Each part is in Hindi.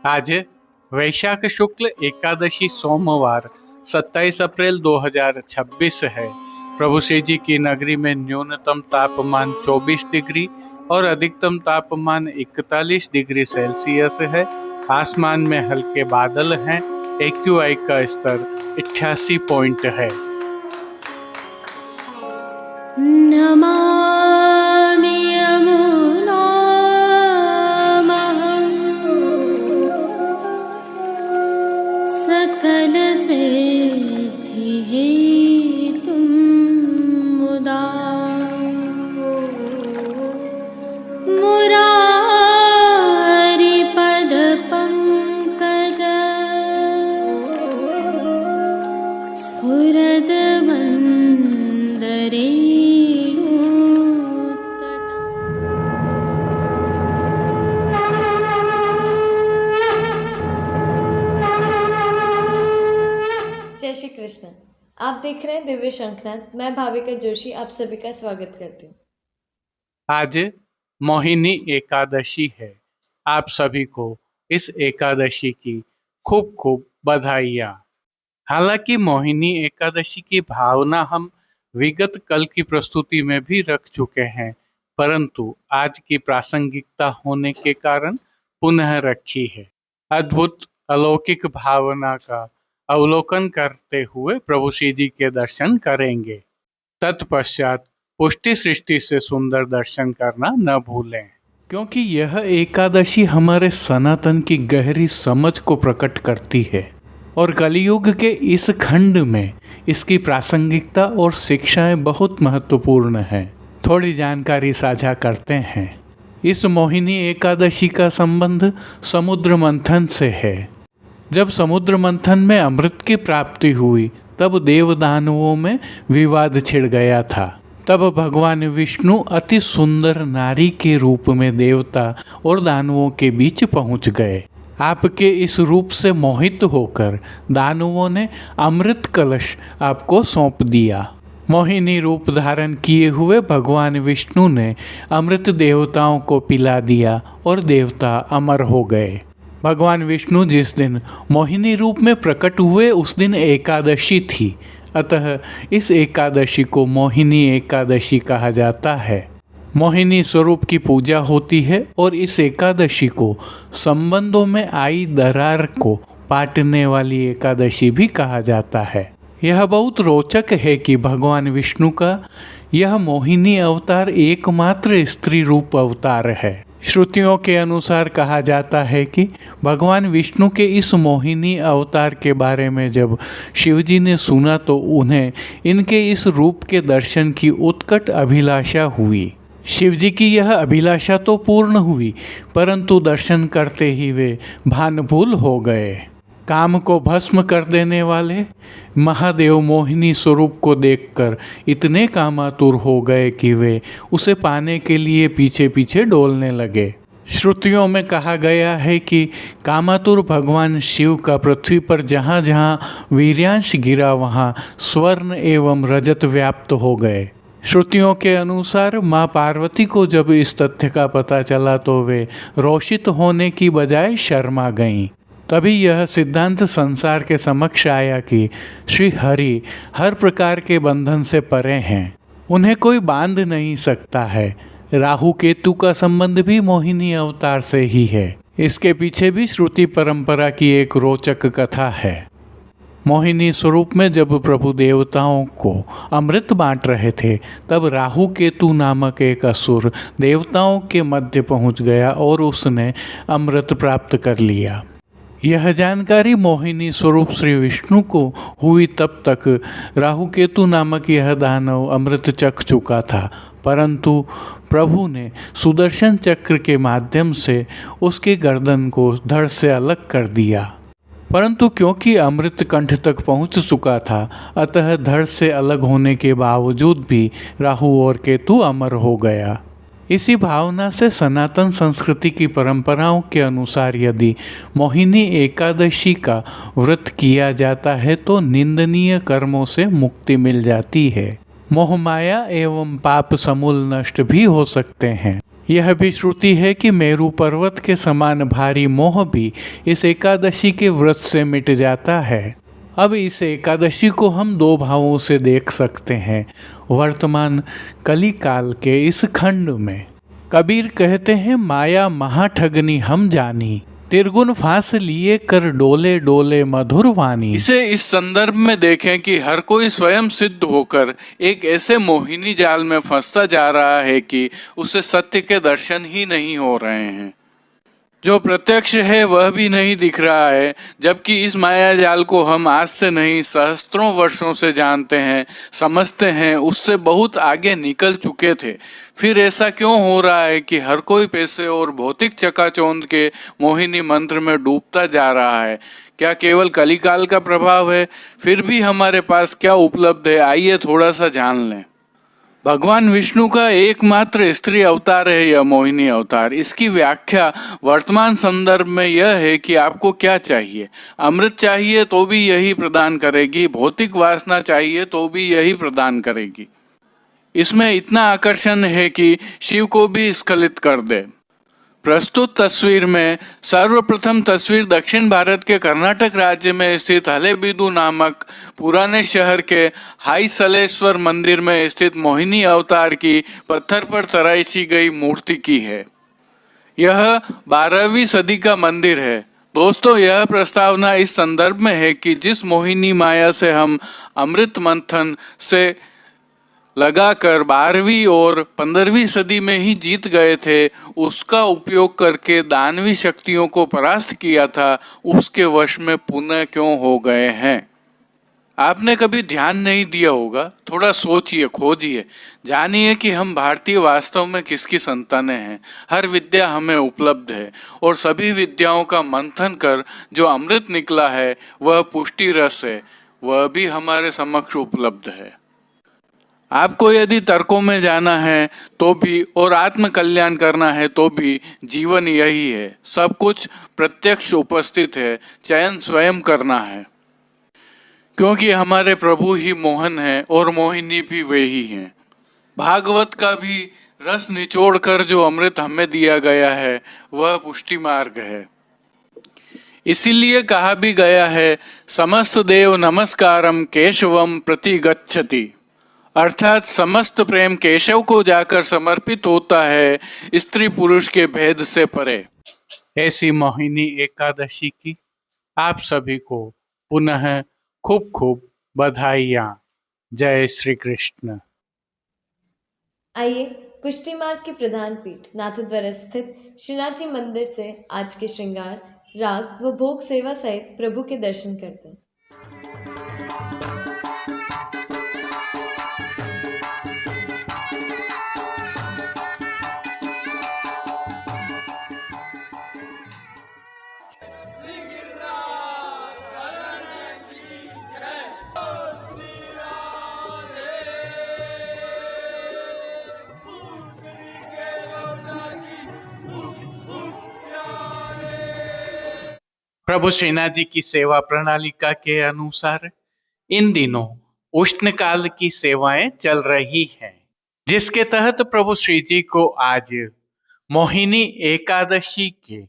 आज वैशाख शुक्ल एकादशी सोमवार 27 अप्रैल 2026 है। प्रभु श्री जी की नगरी में न्यूनतम तापमान 24 डिग्री और अधिकतम तापमान 41 डिग्री सेल्सियस है। आसमान में हल्के बादल हैं। AQI का स्तर 88 पॉइंट है। नमामि यमुनामहं सकलसिद्धिहेतुं मुदा मुरारिपदपङ्कज स्फुरद्वन्दरे। जय श्री कृष्ण। आप देख रहे हैं दिव्य शंखनाद। मैं भाविका जोशी आप सभी का स्वागत करती हूँ। आज मोहिनी एकादशी है। आप सभी को इस एकादशी की खूब खूब बधाइयाँ। हालांकि मोहिनी एकादशी की भावना हम विगत कल की प्रस्तुति में भी रख चुके हैं, परंतु आज की प्रासंगिकता होने के कारण पुनः रखी है। अद्भुत अलौकिक भावना का अवलोकन करते हुए प्रभु श्री जी के दर्शन करेंगे। तत्पश्चात पुष्टि सृष्टि से सुंदर दर्शन करना न भूलें, क्योंकि यह एकादशी हमारे सनातन की गहरी समझ को प्रकट करती है और कलियुग के इस खंड में इसकी प्रासंगिकता और शिक्षाएं बहुत महत्वपूर्ण हैं। थोड़ी जानकारी साझा करते हैं। इस मोहिनी एकादशी का संबंध समुद्र मंथन से है। जब समुद्र मंथन में अमृत की प्राप्ति हुई तब देवदानवों में विवाद छिड़ गया था। तब भगवान विष्णु अति सुंदर नारी के रूप में देवता और दानवों के बीच पहुंच गए। आपके इस रूप से मोहित होकर दानवों ने अमृत कलश आपको सौंप दिया। मोहिनी रूप धारण किए हुए भगवान विष्णु ने अमृत देवताओं को पिला दिया और देवता अमर हो गए। भगवान विष्णु जिस दिन मोहिनी रूप में प्रकट हुए उस दिन एकादशी थी, अतः इस एकादशी को मोहिनी एकादशी कहा जाता है। मोहिनी स्वरूप की पूजा होती है और इस एकादशी को संबंधों में आई दरार को पाटने वाली एकादशी भी कहा जाता है। यह बहुत रोचक है कि भगवान विष्णु का यह मोहिनी अवतार एकमात्र स्त्री रूप अवतार है। श्रुतियों के अनुसार कहा जाता है कि भगवान विष्णु के इस मोहिनी अवतार के बारे में जब शिवजी ने सुना तो उन्हें इनके इस रूप के दर्शन की उत्कट अभिलाषा हुई। शिवजी की यह अभिलाषा तो पूर्ण हुई, परंतु दर्शन करते ही वे भान-भूल हो गए। काम को भस्म कर देने वाले महादेव मोहिनी स्वरूप को देखकर इतने कामातुर हो गए कि वे उसे पाने के लिए पीछे पीछे डोलने लगे। श्रुतियों में कहा गया है कि कामातुर भगवान शिव का पृथ्वी पर जहाँ जहाँ वीर्यांश गिरा वहाँ स्वर्ण एवं रजत व्याप्त हो गए। श्रुतियों के अनुसार माँ पार्वती को जब इस तथ्य का पता चला तो वे रोषित होने की बजाय शर्मा गईं। तभी यह सिद्धांत संसार के समक्ष आया कि श्री हरि हर प्रकार के बंधन से परे हैं, उन्हें कोई बांध नहीं सकता है। राहु केतु का संबंध भी मोहिनी अवतार से ही है। इसके पीछे भी श्रुति परंपरा की एक रोचक कथा है। मोहिनी स्वरूप में जब प्रभु देवताओं को अमृत बांट रहे थे तब राहु केतु नामक एक असुर देवताओं के मध्य पहुंच गया और उसने अमृत प्राप्त कर लिया। यह जानकारी मोहिनी स्वरूप श्री विष्णु को हुई तब तक राहु केतु नामक यह दानव अमृत चख चुका था, परंतु प्रभु ने सुदर्शन चक्र के माध्यम से उसकी गर्दन को धड़ से अलग कर दिया। परंतु क्योंकि अमृत कंठ तक पहुंच चुका था, अतः धड़ से अलग होने के बावजूद भी राहु और केतु अमर हो गया। इसी भावना से सनातन संस्कृति की परंपराओं के अनुसार यदि मोहिनी एकादशी का व्रत किया जाता है तो निंदनीय कर्मों से मुक्ति मिल जाती है। मोह माया एवं पाप समूल नष्ट भी हो सकते हैं। यह भी श्रुति है कि मेरू पर्वत के समान भारी मोह भी इस एकादशी के व्रत से मिट जाता है। अब इस एकादशी को हम दो भावों से देख सकते हैं। वर्तमान कली काल के इस खंड में कबीर कहते हैं, माया महाठगनी हम जानी, तिरगुन फांस लिए कर डोले डोले मधुर वाणी। इसे इस संदर्भ में देखें कि हर कोई स्वयं सिद्ध होकर एक ऐसे मोहिनी जाल में फंसता जा रहा है कि उसे सत्य के दर्शन ही नहीं हो रहे हैं। जो प्रत्यक्ष है वह भी नहीं दिख रहा है, जबकि इस माया जाल को हम आज से नहीं सहस्त्रों वर्षों से जानते हैं, समझते हैं, उससे बहुत आगे निकल चुके थे। फिर ऐसा क्यों हो रहा है कि हर कोई पैसे और भौतिक चकाचौंध के मोहिनी मंत्र में डूबता जा रहा है? क्या केवल कलिकाल का प्रभाव है? फिर भी हमारे पास क्या उपलब्ध है, आइए थोड़ा सा जान लें। भगवान विष्णु का एकमात्र स्त्री अवतार है यह मोहिनी अवतार। इसकी व्याख्या वर्तमान संदर्भ में यह है कि आपको क्या चाहिए। अमृत चाहिए तो भी यही प्रदान करेगी, भौतिक वासना चाहिए तो भी यही प्रदान करेगी। इसमें इतना आकर्षण है कि शिव को भी स्खलित कर दे। प्रस्तुत तस्वीर में सर्वप्रथम तस्वीर दक्षिण भारत के कर्नाटक राज्य में स्थित हलेबीदु नामक पुराने शहर के हाईसलेश्वर मंदिर में स्थित मोहिनी अवतार की पत्थर पर तराशी गई मूर्ति की है। यह 12वीं सदी का मंदिर है। दोस्तों, यह प्रस्तावना इस संदर्भ में है कि जिस मोहिनी माया से हम अमृत मंथन से लगाकर 12वीं और 15वीं सदी में ही जीत गए थे, उसका उपयोग करके दानवी शक्तियों को परास्त किया था, उसके वश में पुनः क्यों हो गए हैं? आपने कभी ध्यान नहीं दिया होगा। थोड़ा सोचिए, खोजिए, जानिए कि हम भारतीय वास्तव में किसकी संतानें हैं। हर विद्या हमें उपलब्ध है और सभी विद्याओं का मंथन कर जो अमृत निकला है वह पुष्टि रस है, वह भी हमारे समक्ष उपलब्ध है। आपको यदि तर्कों में जाना है तो भी और आत्म कल्याण करना है तो भी जीवन यही है। सब कुछ प्रत्यक्ष उपस्थित है, चयन स्वयं करना है, क्योंकि हमारे प्रभु ही मोहन है और मोहिनी भी वे ही हैं। भागवत का भी रस निचोड़ कर जो अमृत हमें दिया गया है वह पुष्टि मार्ग है। इसीलिए कहा भी गया है, समस्त देव नमस्कारम केशवम प्रति गच्छति, अर्थात समस्त प्रेम केशव को जाकर समर्पित होता है, स्त्री पुरुष के भेद से परे। ऐसी मोहिनी एकादशी की आप सभी को पुनः खूब खूब बधाइयाँ। जय श्री कृष्ण। आइए पुष्टि मार्ग की प्रधान पीठ नाथद्वारा स्थित श्रीनाथ जी मंदिर से आज के श्रृंगार, राग व भोग सेवा सहित प्रभु के दर्शन करते हैं। प्रभु श्रीनाथ जी की सेवा प्रणालिका के अनुसार इन दिनों उष्ण काल की सेवाएं चल रही हैं, जिसके तहत प्रभु श्री जी को आज मोहिनी एकादशी के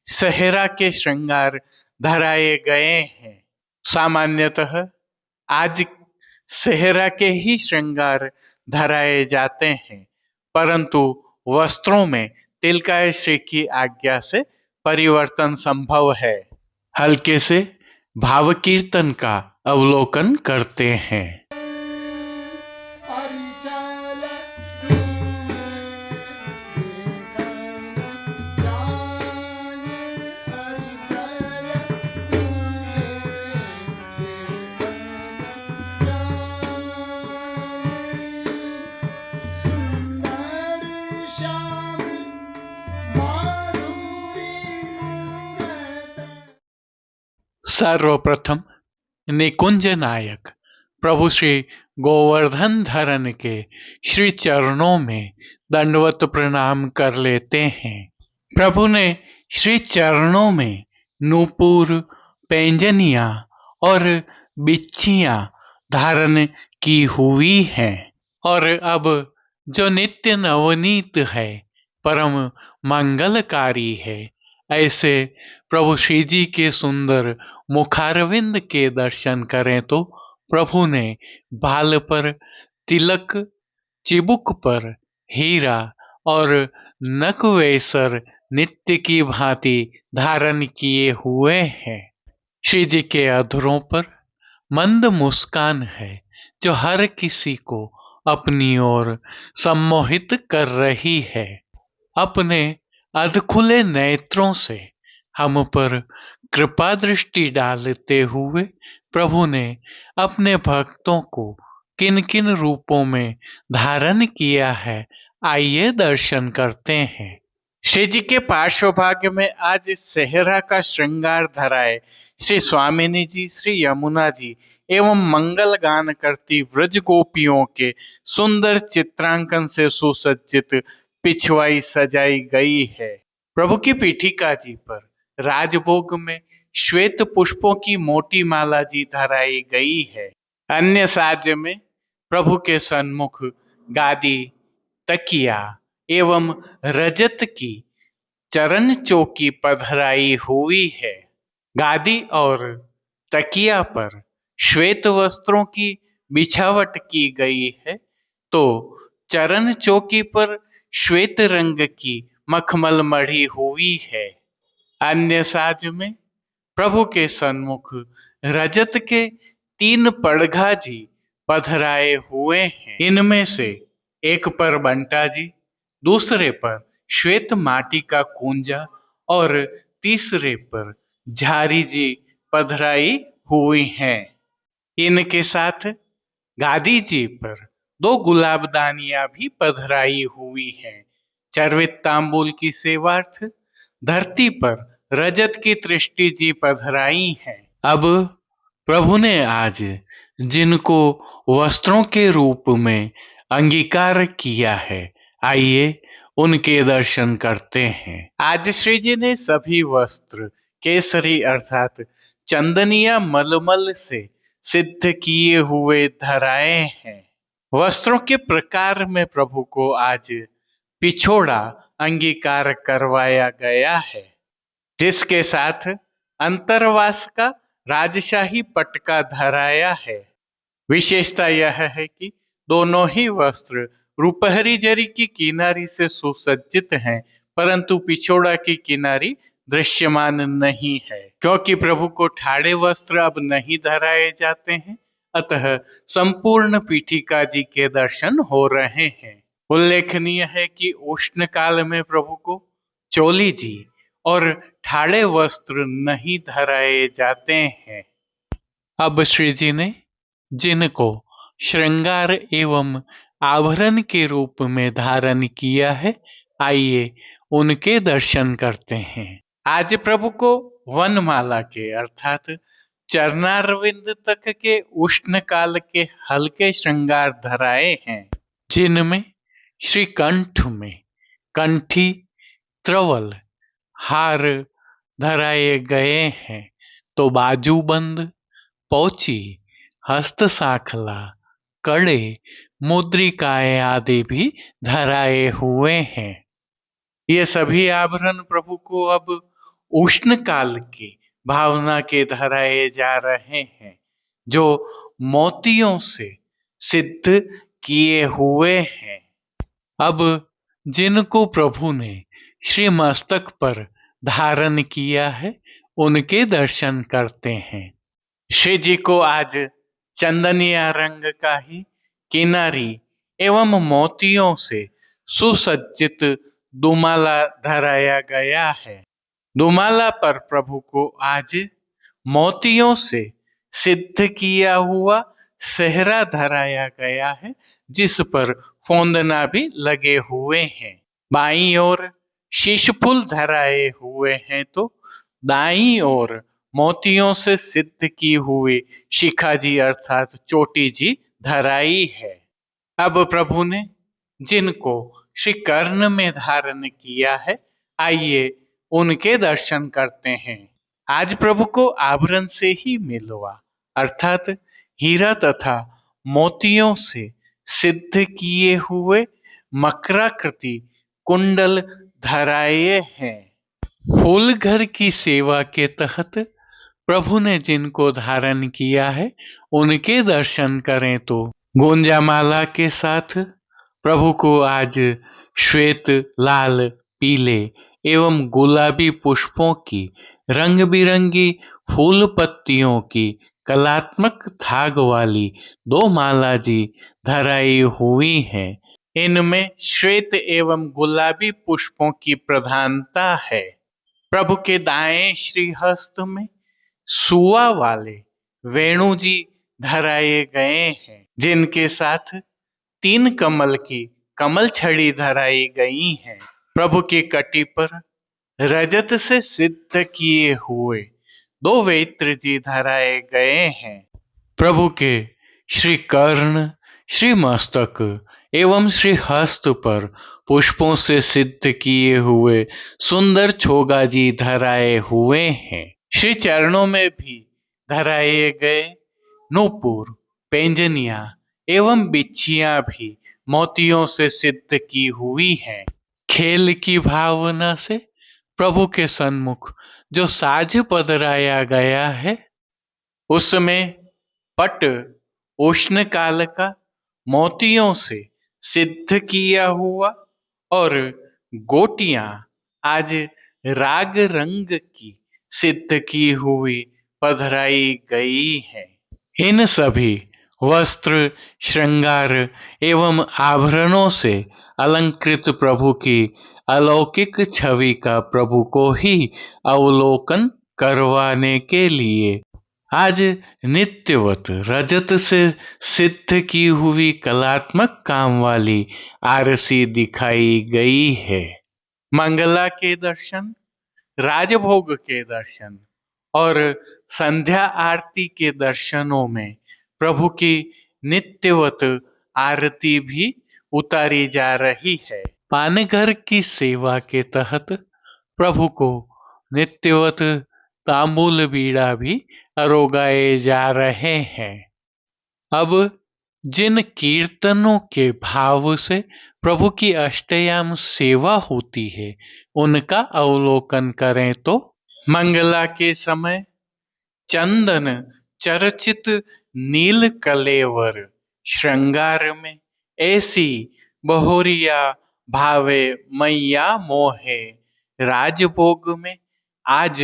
सेहरा के श्रृंगार धराए गए हैं। सामान्यतः आज सेहरा के ही श्रृंगार धराए जाते हैं, परंतु वस्त्रों में तिलकाय श्री की आज्ञा से परिवर्तन संभव है। हल्के से भाव कीर्तन का अवलोकन करते हैं। सर्वप्रथम निकुंज नायक प्रभु श्री गोवर्धन धरन के श्री चरणों में दंडवत प्रणाम कर लेते हैं। प्रभु ने श्री चरणों में नूपुर, पैंजनियां और बिच्छियां धारण की हुई हैं और अब जो नित्य नवनीत है परम मंगलकारी है। ऐसे प्रभु श्री जी के सुंदर मुखारविंद के दर्शन करें तो प्रभु ने बाल पर तिलक, चिबुक पर हीरा और नकवेसर नित्य की भांति धारण किए हुए हैं। श्री जी के अधरों पर मंद मुस्कान है जो हर किसी को अपनी ओर सम्मोहित कर रही है। अपने अधखुले नेत्रों से हम पर कृपा दृष्टि डालते हुए प्रभु ने अपने भक्तों को किन किन रूपों में धारण किया है, आइए दर्शन करते हैं। श्री जी के पार्श्वभाग में आज सेहरा का श्रृंगार धराए श्री स्वामिनी जी, श्री यमुना जी एवं मंगल गान करती व्रज गोपियों के सुंदर चित्रांकन से सुसज्जित पिछवाई सजाई गई है। प्रभु की पीठिका जी पर राजभोग में श्वेत पुष्पों की मोटी माला जी धराई गई है। अन्य साज में प्रभु के सन्मुख गादी, तकिया एवं रजत की चरण चौकी पधराई हुई है। गादी और तकिया पर श्वेत वस्त्रों की बिछावट की गई है, तो चरण चौकी पर श्वेत रंग की मखमल मढ़ी हुई है। अन्य साज में प्रभु के सन्मुख रजत के 3 पड़घा जी पधराए हुए हैं। इनमें से एक पर बंटा जी, दूसरे पर श्वेत माटी का कुंजा और तीसरे पर झारी जी पधराई हुई हैं। इनके साथ गादी जी पर 2 गुलाबदानियां भी पधराई हुई हैं। चर्वित तांबूल की सेवार्थ धरती पर रजत की तृष्टि जी पधराई हैं। अब प्रभु ने आज जिनको वस्त्रों के रूप में अंगीकार किया है, आइए उनके दर्शन करते हैं। आज श्री जी ने सभी वस्त्र केसरी अर्थात चंदनिया मलमल से सिद्ध किए हुए धराए हैं। वस्त्रों के प्रकार में प्रभु को आज पिछोड़ा अंगीकार करवाया गया है, जिसके साथ अंतरवास का राजशाही पटका धराया है। विशेषता यह है कि दोनों ही वस्त्र रुपहरी जरी की किनारी से सुसज्जित हैं, परंतु पिछोड़ा की किनारी दृश्यमान नहीं है, क्योंकि प्रभु को ठाड़े वस्त्र अब नहीं धराए जाते हैं, अतः संपूर्ण पीठिका जी के दर्शन हो रहे हैं। उल्लेखनीय है कि उष्ण काल में प्रभु को चोली जी और ठाड़े वस्त्र नहीं धराए जाते हैं। अब श्री जी ने जिनको श्रृंगार एवं आभरण के रूप में धारण किया है, आइए उनके दर्शन करते हैं। आज प्रभु को वनमाला के अर्थात चरणारविंद तक के उष्ण काल के हल्के श्रृंगार धराए हैं, जिनमें श्री कंठ में कंठी, त्रवल, हार धराए गए हैं, तो बाजूबंद, पौची, हस्त साखला, कड़े, मुद्रिकाएं आदि भी धराए हुए हैं। ये सभी आभरण प्रभु को अब उष्ण काल की भावना के धराए जा रहे हैं, जो मोतियों से सिद्ध किए हुए हैं। अब जिनको प्रभु ने श्री मस्तक पर धारण किया है, उनके दर्शन करते हैं। श्री जी को आज चंदनिया रंग का ही किनारी एवं मोतियों से सुसज्जित दुमाला धराया गया है। दुमाला पर प्रभु को आज मोतियों से सिद्ध किया हुआ सेहरा धराया गया है, जिस पर फौंदना भी लगे हुए हैं। बाईं ओर शीश फूल धराए हुए हैं, तो दाईं ओर मोतियों से सिद्ध की हुई शिखा जी अर्थात चोटी जी धराई है। अब प्रभु ने जिनको श्री कर्ण में धारण किया है, आइए उनके दर्शन करते हैं। आज प्रभु को आभरण से ही मिलवा अर्थात हीरा तथा मोतियों से सिद्ध किए हुए मकराकृति कुंडल धराए हैं। फूल घर की सेवा के तहत प्रभु ने जिनको धारण किया है उनके दर्शन करें तो गुंजामाला के साथ प्रभु को आज श्वेत, लाल, पीले एवं गुलाबी पुष्पों की रंग बिरंगी फूल पत्तियों की कलात्मक धाग वाली 2 माला जी धराई हुई हैं। इनमें श्वेत एवं गुलाबी पुष्पों की प्रधानता है। प्रभु के दाएं श्रीहस्त में सुआ वाले वेणु जी धराए गए हैं, जिनके साथ 3 कमल की कमल छड़ी धराई गई हैं। प्रभु की कटी पर रजत से सिद्ध किए हुए 2 वेत्र जी धराए गए हैं। प्रभु के श्री कर्ण, श्री मस्तक एवं श्री हस्त पर पुष्पों से सिद्ध किए हुए सुंदर छोगा जी धराए हुए हैं। श्री चरणों में भी धराए गए नूपुर, पेंजनिया एवं बिच्छियां भी मोतियों से सिद्ध की हुई हैं। खेल की भावना से प्रभु के सन्मुख जो साज पधराया गया है उसमें पट उष्ण काल का मोतियों से सिद्ध किया हुआ और गोटियां आज राग रंग की सिद्ध की हुई पधराई गई है। इन सभी वस्त्र, श्रृंगार एवं आभरणों से अलंकृत प्रभु की अलौकिक छवि का प्रभु को ही अवलोकन करवाने के लिए आज नित्यवत रजत से सिद्ध की हुई कलात्मक काम वाली आरसी दिखाई गई है। मंगला के दर्शन, राजभोग के दर्शन और संध्या आरती के दर्शनों में प्रभु की नित्यवत आरती भी उतारी जा रही है। पानघर की सेवा के तहत प्रभु को नित्यवत तांबूल बीड़ा भी अरोगाए जा रहे हैं। अब जिन कीर्तनों के भाव से प्रभु की अष्टयाम सेवा होती है उनका अवलोकन करें तो मंगला के समय चंदन चर्चित नील कलेवर श्रृंगार में ऐसी बहुरिया भावे मैया मोहे, राजभोग में आज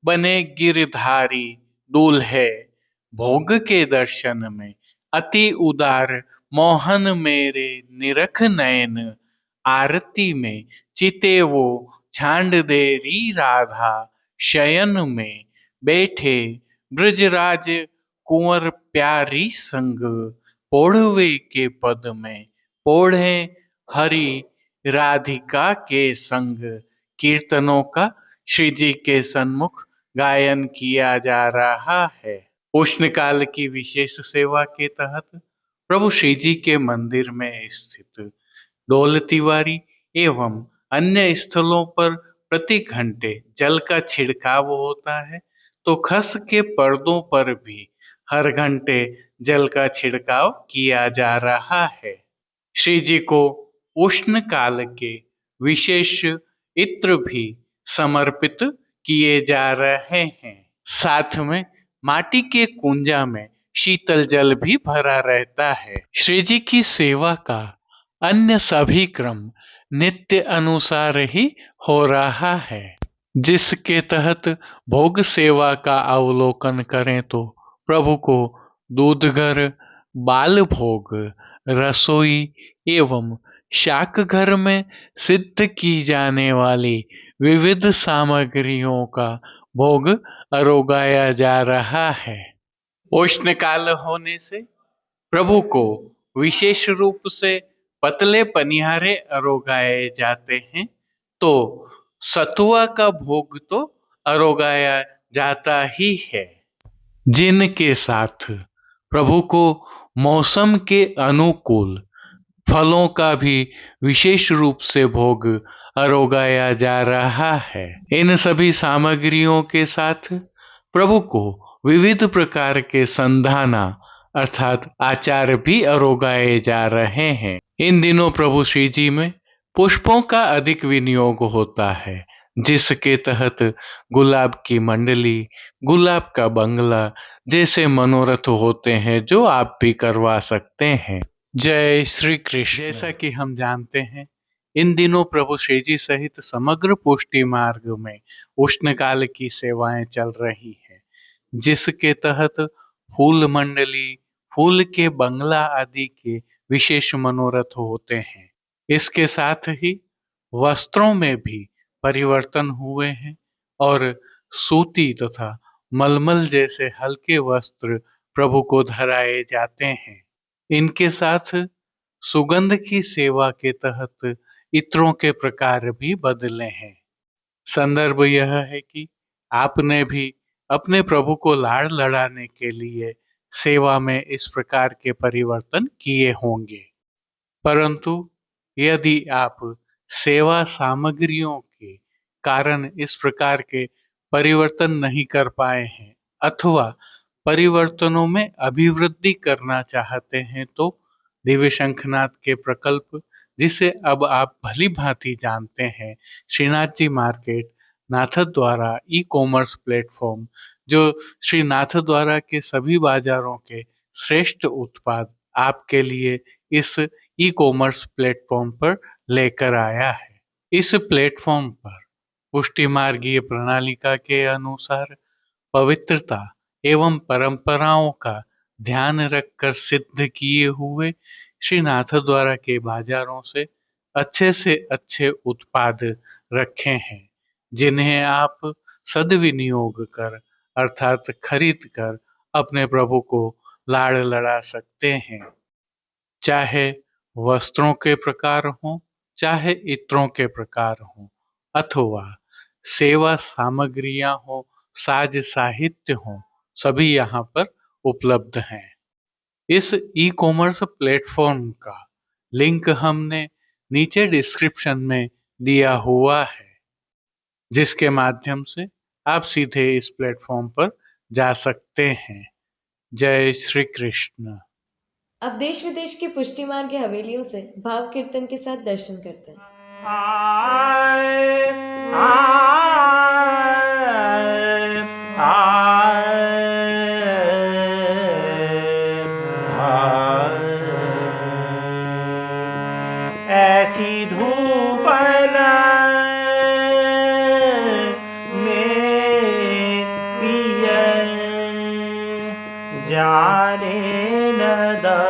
बने गिरधारी दूल्हे, भोग के दर्शन में अति उदार मोहन मेरे निरख नयन, आरती में चिते वो छांड देरी राधा, शयन में बैठे ब्रजराज कुंवर प्यारी संग, पोढ़वे के पद में पोढ़े हरि राधिका के संग। कीर्तनों का श्री जी के सन्मुख गायन किया जा रहा है। उष्णकाल की विशेष सेवा के तहत प्रभु श्री जी के मंदिर में स्थित डोल तिवारी एवं अन्य स्थलों पर प्रति घंटे जल का छिड़काव होता है, तो खस के पर्दों पर भी हर घंटे जल का छिड़काव किया जा रहा है। श्री जी को उष्ण काल के विशेष इत्र भी समर्पित किए जा रहे हैं। साथ में माटी के कुंजा में शीतल जल भी भरा रहता है। श्री जी की सेवा का अन्य सभी क्रम नित्य अनुसार ही हो रहा है, जिसके तहत भोग सेवा का अवलोकन करें तो प्रभु को दूधघर, बाल भोग, रसोई एवं शाक घर में सिद्ध की जाने वाली विविध सामग्रियों का भोग अरोगाया जा रहा है। उष्ण काल होने से प्रभु को विशेष रूप से पतले पनिहारे अरोगाए जाते हैं, तो सतुआ का भोग तो अरोगाया जाता ही है, जिनके साथ प्रभु को मौसम के अनुकूल फलों का भी विशेष रूप से भोग अरोगाया जा रहा है। इन सभी सामग्रियों के साथ प्रभु को विविध प्रकार के संधाना अर्थात आचार भी अरोगाए जा रहे हैं। इन दिनों प्रभु श्री जी में पुष्पों का अधिक विनियोग होता है, जिसके तहत गुलाब की मंडली, गुलाब का बंगला जैसे मनोरथ होते हैं, जो आप भी करवा सकते हैं। जय श्री कृष्ण। जैसा कि हम जानते हैं, इन दिनों प्रभु श्री जी सहित समग्र पुष्टि मार्ग में उष्णकाल की सेवाएं चल रही हैं, जिसके तहत फूल मंडली, फूल के बंगला आदि के विशेष मनोरथ होते हैं। इसके साथ ही वस्त्रों में भी परिवर्तन हुए हैं और सूती तथा मलमल जैसे हल्के वस्त्र प्रभु को धराए जाते हैं। इनके साथ सुगंध की सेवा के तहत इत्रों के प्रकार भी बदले हैं। संदर्भ यह है कि आपने भी अपने प्रभु को लाड़ लड़ाने के लिए सेवा में इस प्रकार के परिवर्तन किए होंगे, परंतु यदि आप सेवा सामग्रियों के कारण इस प्रकार के परिवर्तन नहीं कर पाए हैं अथवा परिवर्तनों में अभिवृद्धि करना चाहते हैं, तो दिव्य शंखनाथ के प्रकल्प, जिसे अब आप भली भांति जानते हैं, Shrinath ji market Nathdwara e commerce platform, जो श्री नाथद्वारा के सभी बाजारों के श्रेष्ठ उत्पाद आपके लिए इस ई कॉमर्स प्लेटफॉर्म पर लेकर आया है। इस प्लेटफॉर्म पर पुष्टि मार्गीय प्रणालिका के अनुसार पवित्रता एवं परंपराओं का ध्यान रखकर सिद्ध किए हुए श्री नाथद्वारा के बाजारों से अच्छे उत्पाद रखे हैं, जिन्हें आप सदविनियोग कर अर्थात खरीद कर अपने प्रभु को लाड़ लड़ा सकते हैं। चाहे वस्त्रों के प्रकार हों, चाहे इत्रों के प्रकार हों, अथवा सेवा सामग्रियां हो, साज साहित्य हो, सभी यहाँ पर उपलब्ध हैं। इस ई कॉमर्स प्लेटफॉर्म का लिंक हमने नीचे डिस्क्रिप्शन में दिया हुआ है, जिसके माध्यम से आप सीधे इस प्लेटफॉर्म पर जा सकते हैं। जय श्री कृष्ण। अब देश विदेश की पुष्टि मार्ग की हवेलियों से भाव कीर्तन के साथ दर्शन करते हैं। ऐसी धूप में पिया जाने न दूंगी,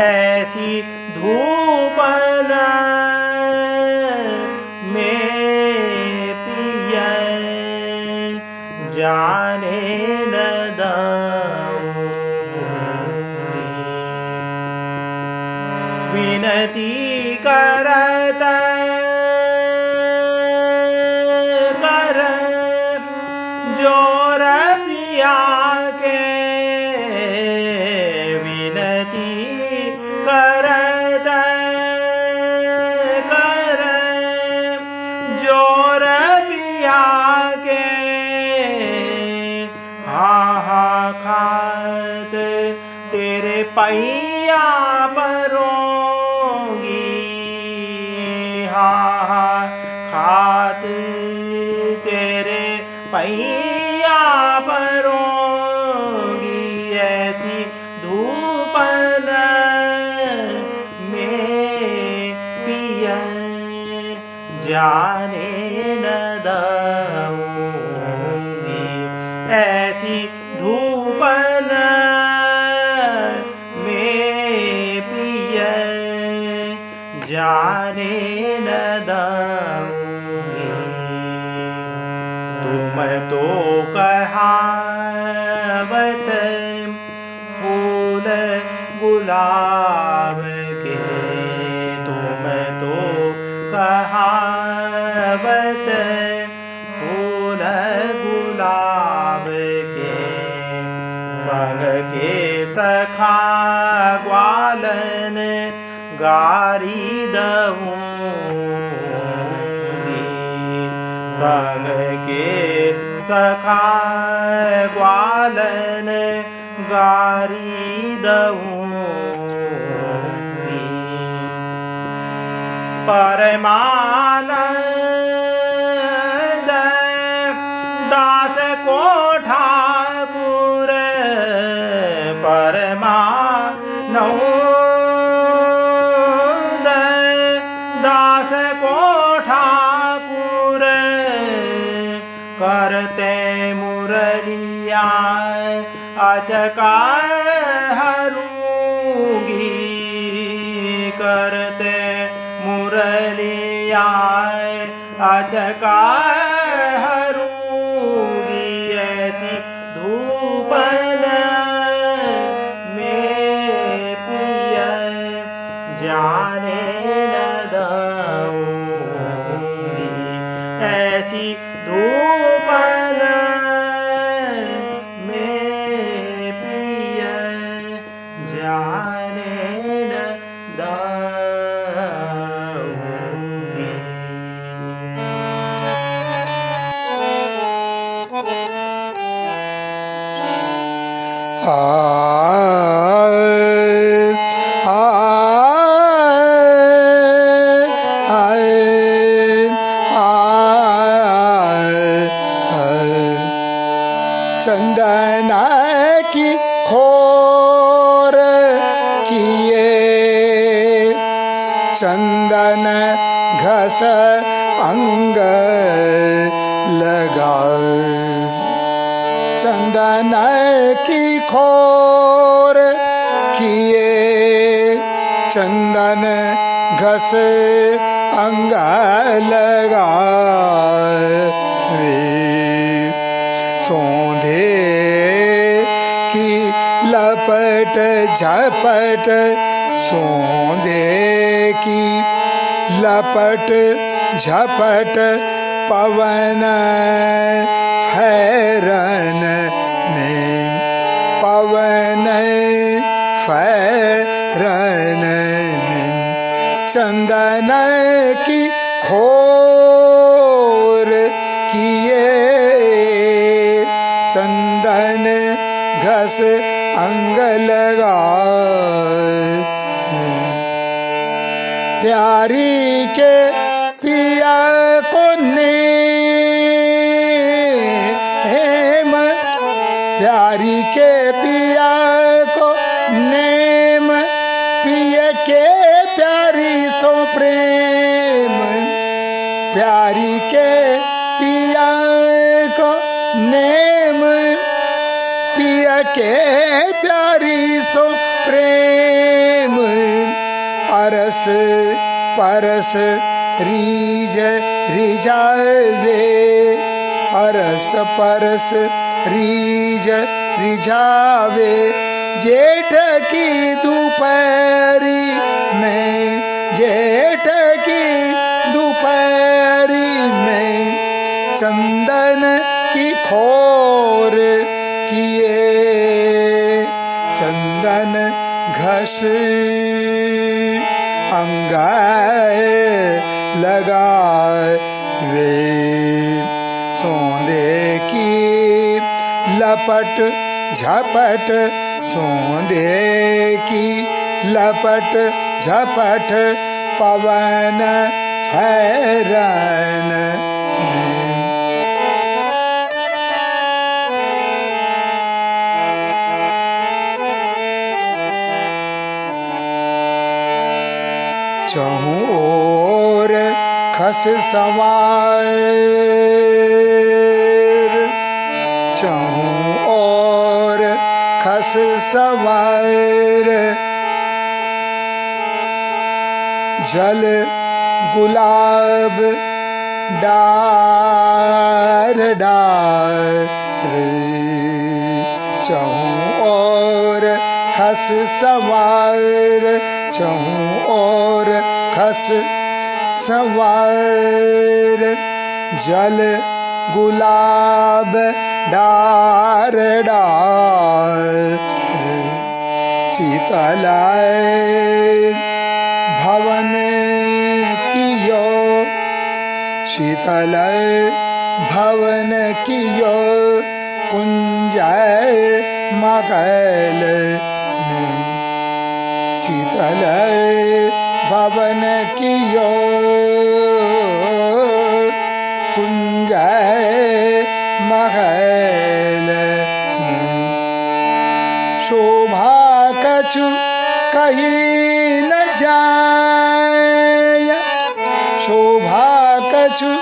ऐसी धूप में पिया जाने न दूंगी। विनती करत कर जोर पिया के, विनती करत कर जोर पिया के, हा खात तेरे पैया परोंगी, हा खात तेरे पैया परोंगी। ऐसी धूप में पिया जाने न दूंगी, ऐसी धूप में पिया जाने न दूंगी। तुम तो कहावत फूल गुलाब के, तुम तो कहावत फूल गुलाब के, संग के सखा ग्वालन गारी दूंगी, संग के सखा ग्वालन गारी दूंगी। परमानंद दास को ठाकुर परमानंद दास को ठाकुर करते मुरलिया अचका हरूंगी करते मुरलिया अचका हरूंगी ऐसी धूपन में पिय जाने न दूंगी ऐसी धूपन में पिय जाने न दूंगी। चंदन की खोर किए चंदन घस अंग लगा चंदन की खोर किए चंदन घस अंग लगा सौंधे की लपट झपट सौंधे की लपट झपट पवन फैरन में पवन फैरन में चंदन की खोर किए चंदन घस अंग लगा प्यारी के पिया को नेम प्यारी के पिया को नेम पिय के प्यारी सो प्रेम प्यारी के पिया को नेम पिय के प्यारी सो प्रेम अरस परस रीज रिझावे अरस परस रीज रिझावे जेठ की दोपहरी में जेठ की दोपहरी में चंदन की खोर किए चंदन घस अंग लगावे सौंदे की लपट झपट सौंदे की लपट झपट पवन फैरन में चहु ओर खस सवार चहु ओर खस सवार जल गुलाब डार डार चहु ओर खस सवार चहु ओर खस सवार जल गुलाब डार डार शीतलाय भवन कियो शीतलाय भवन कियो कुंजय मगल शीतलाय भवन कियो कुंज महल शोभा कछु कही न जाय शोभा कछु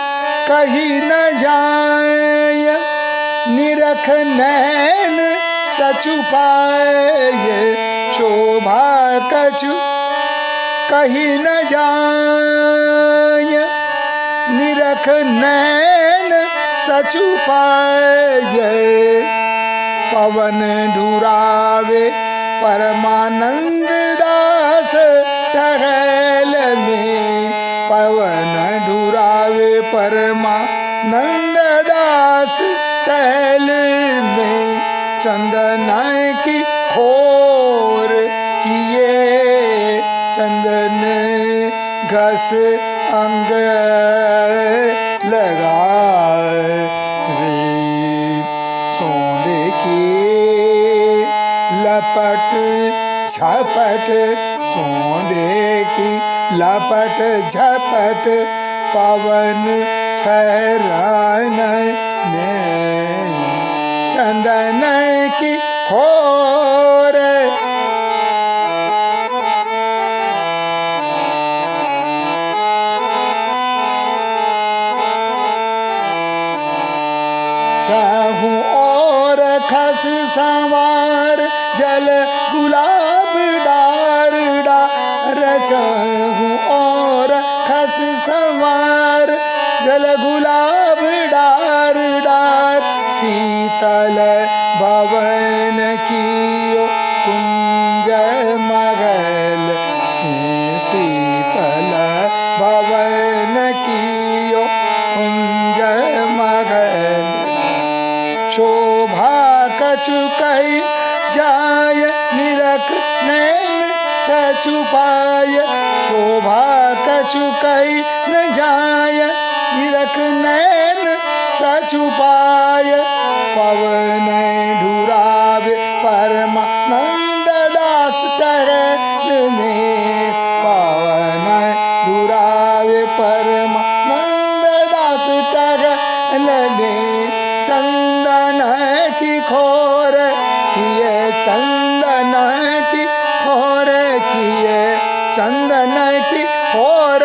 कही न जाय निरख नैन सचु पाए शोभा कछु कही न जाय निरख नैन सचु पाए पवन ढुरावे परमानंद दास टहल में पवन ढुरावे परमानंद दास टहल में चंदन की खोर किए चंदन घस अंग लगाए सोंदे की लपट झपट सोंदे की लपट झपट पवन फहरान में चंदन की खोर चाहूं और खस संवार जल गुलाब डार डार चाहूं और खस संवार जल गुलाब डार डार शीतल भवन कियो कुंज मगल शीतल भवन कियो कुंज मगल शोभा कछु कही जाय निरख नैन सचु पाय शोभा कछु कही न जाय निरख नैन सचु पाय पवन ढुरावे परमानंद दास टहल में पवन ढुरावे परमानंद दास टहल में चंदन की खोर किए चंदन की खोर किए चंदन की खोर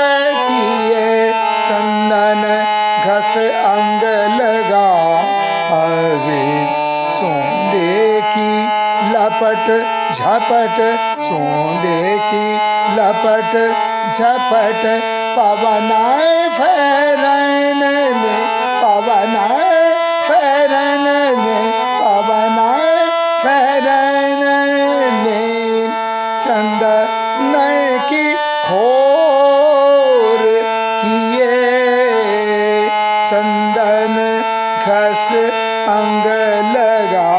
किए चंदन घस अंग लगा अवे सोंदे की लपट झपट सोंदे की लपट झपट पवनाए फहरन में पवनाए फहरन में पवनाए फहरन में चंदन की खोर किए चंदन घस अंग लगा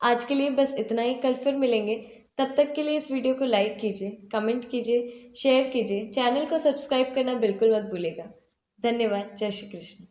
आज के लिए बस इतना ही। कल फिर मिलेंगे। तब तक के लिए इस वीडियो को लाइक कीजिए, कमेंट कीजिए, शेयर कीजिए, चैनल को सब्सक्राइब करना बिल्कुल मत भूलिएगा। धन्यवाद। जय श्री कृष्ण।